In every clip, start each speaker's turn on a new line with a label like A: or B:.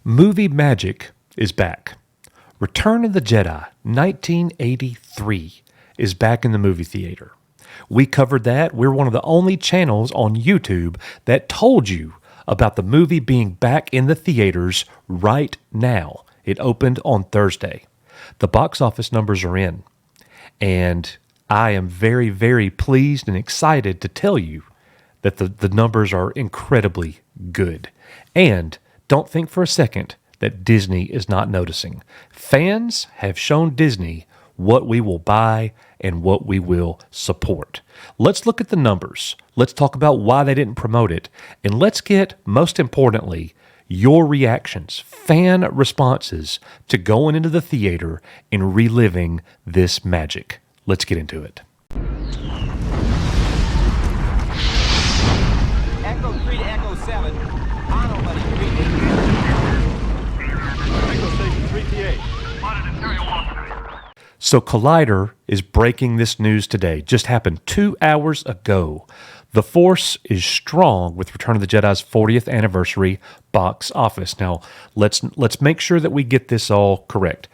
A: Movie magic is back. Return of the Jedi, 1983, is back in the movie theater. We covered that. We're one of the only channels on YouTube that told you about the movie being back in the theaters right now. It opened on Thursday. The box office numbers are in. And I am very, very pleased and excited to tell you that the numbers are incredibly good. And don't think for a second that Disney is not noticing. Fans have shown Disney what we will buy and what we will support. Let's look at the numbers. Let's talk about why they didn't promote it. And let's get, most importantly, your reactions, fan responses to going into the theater and reliving this magic. Let's get into it.
B: Echo 3 to Echo 7. Mono, buddy. 3
C: Echo Station 3PA.
A: So Collider is breaking this news today. Just happened 2 hours ago. The Force is strong with Return of the Jedi's 40th anniversary box office. Now, let's make sure that we get this all correct.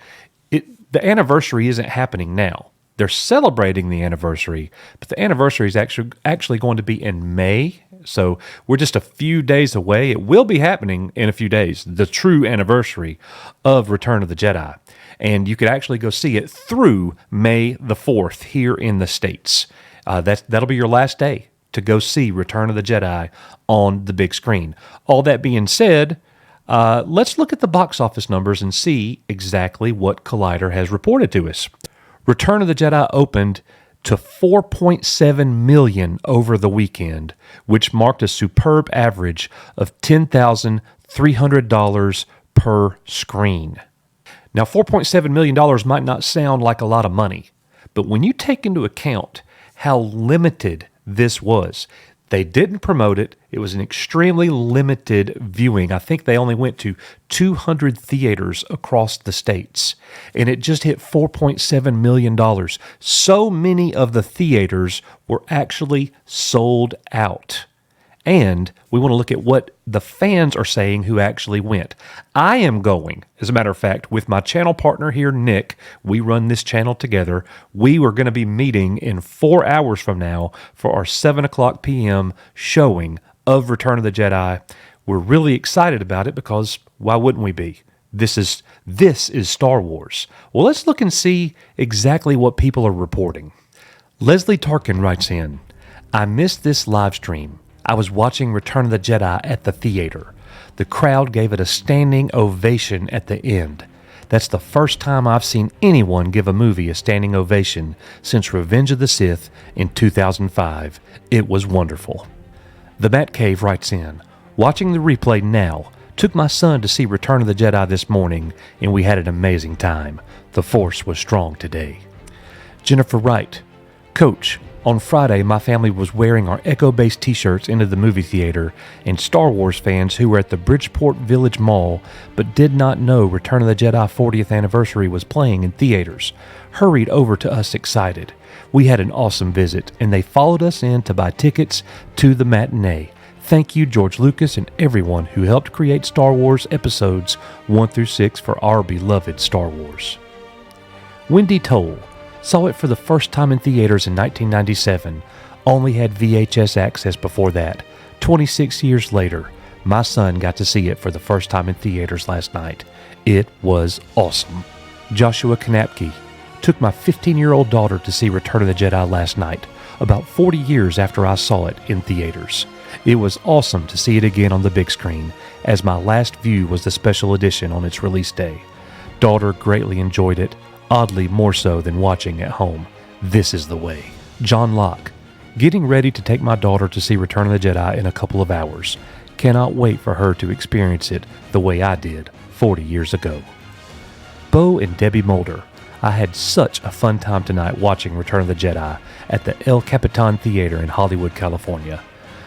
A: The anniversary isn't happening now. They're celebrating the anniversary, but the anniversary is actually going to be in May. So we're just a few days away. It will be happening in a few days, the true anniversary of Return of the Jedi. And you could actually go see it through May the 4th here in the States. That'll be your last day to go see Return of the Jedi on the big screen. All that being said, let's look at the box office numbers and see exactly what Collider has reported to us. Return of the Jedi opened to 4.7 million over the weekend, which marked a superb average of $10,300 per screen. Now, $4.7 million might not sound like a lot of money, but when you take into account how limited this was, they didn't promote it. It was an extremely limited viewing. I think they only went to 200 theaters across the states, and it just hit $4.7 million. So many of the theaters were actually sold out. And we want to look at what the fans are saying who actually went. I am going, as a matter of fact, with my channel partner here, Nick. We run this channel together. We are going to be meeting in 4 hours from now for our 7 o'clock p.m. showing of Return of the Jedi. We're really excited about it because why wouldn't we be? This is Star Wars. Well, let's look and see exactly what people are reporting. Leslie Tarkin writes in, I missed this live stream. I was watching Return of the Jedi at the theater. The crowd gave it a standing ovation at the end. That's the first time I've seen anyone give a movie a standing ovation since Revenge of the Sith in 2005. It was wonderful. The Matt Cave writes in, watching the replay now, took my son to see Return of the Jedi this morning, and we had an amazing time. The Force was strong today. Jennifer Wright, Coach, on Friday, my family was wearing our Echo-based t-shirts into the movie theater, and Star Wars fans who were at the Bridgeport Village Mall but did not know Return of the Jedi 40th anniversary was playing in theaters hurried over to us excited. We had an awesome visit, and they followed us in to buy tickets to the matinee. Thank you, George Lucas, and everyone who helped create Star Wars episodes 1 through 6 for our beloved Star Wars. Wendy Toll saw it for the first time in theaters in 1997, only had VHS access before that. 26 years later, my son got to see it for the first time in theaters last night. It was awesome. Joshua Kanapke took my 15-year-old daughter to see Return of the Jedi last night, about 40 years after I saw it in theaters. It was awesome to see it again on the big screen, as my last view was the special edition on its release day. Daughter greatly enjoyed it, oddly more so than watching at home. This is the way. John Locke, getting ready to take my daughter to see Return of the Jedi in a couple of hours. Cannot wait for her to experience it the way I did 40 years ago. Bo and Debbie Mulder, I had such a fun time tonight watching Return of the Jedi at the El Capitan Theater in Hollywood, California.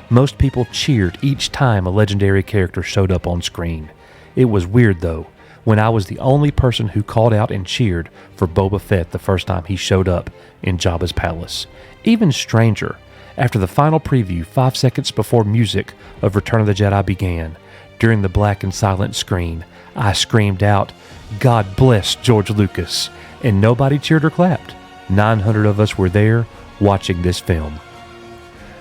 A: Most people cheered each time a legendary character showed up on screen. It was weird though, when I was the only person who called out and cheered for Boba Fett the first time he showed up in Jabba's palace. Even stranger, after the final preview 5 seconds before music of Return of the Jedi began, during the black and silent screen, I screamed out, "God bless George Lucas," and nobody cheered or clapped. 900 of us were there watching this film.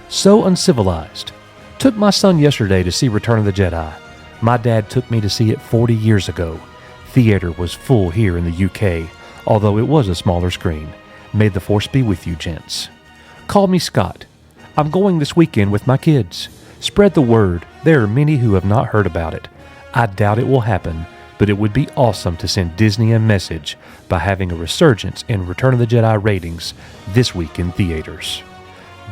A: So uncivilized. Took my son yesterday to see Return of the Jedi. My dad took me to see it 40 years ago. Theater was full here in the UK, although it was a smaller screen. May the force be with you, gents. Call me Scott. I'm going this weekend with my kids. Spread the word. There are many who have not heard about it. I doubt it will happen, but it would be awesome to send Disney a message by having a resurgence in Return of the Jedi ratings this week in theaters.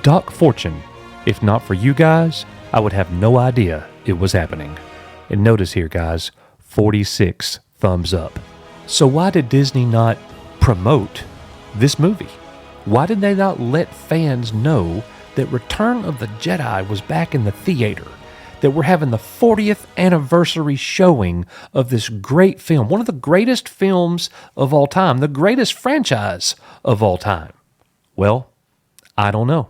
A: Doc Fortune. If not for you guys, I would have no idea it was happening. And notice here, guys, 46 thumbs up. So why did Disney not promote this movie? Why did they not let fans know that Return of the Jedi was back in the theater? That we're having the 40th anniversary showing of this great film, one of the greatest films of all time, the greatest franchise of all time? Well, I don't know.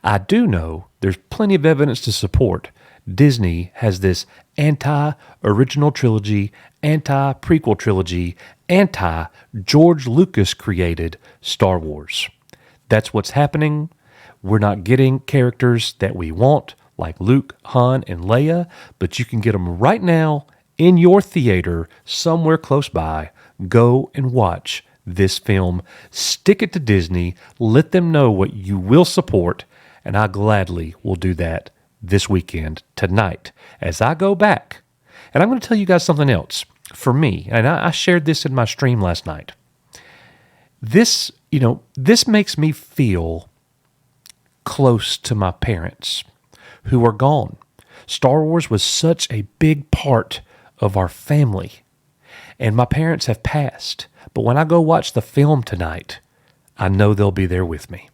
A: I do know there's plenty of evidence to support Disney has this anti-original trilogy, anti-prequel trilogy, anti-George Lucas created Star Wars. That's what's happening. We're not getting characters that we want, like Luke, Han, and Leia, but you can get them right now in your theater somewhere close by. Go and watch this film. Stick it to Disney. Let them know what you will support, and I gladly will do that this weekend, tonight, as I go back. And I'm going to tell you guys something else. For me, and I shared this in my stream last night. This makes me feel close to my parents who are gone. Star Wars was such a big part of our family, and my parents have passed. But when I go watch the film tonight, I know they'll be there with me.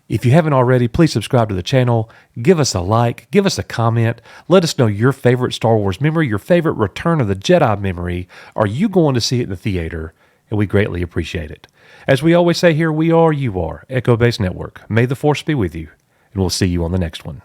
A: If you haven't already, please subscribe to the channel, give us a like, give us a comment, let us know your favorite Star Wars memory, your favorite Return of the Jedi memory. Are you going to see it in the theater? And we greatly appreciate it. As we always say here, we are, you are, Echo Base Network. May the Force be with you, and we'll see you on the next one.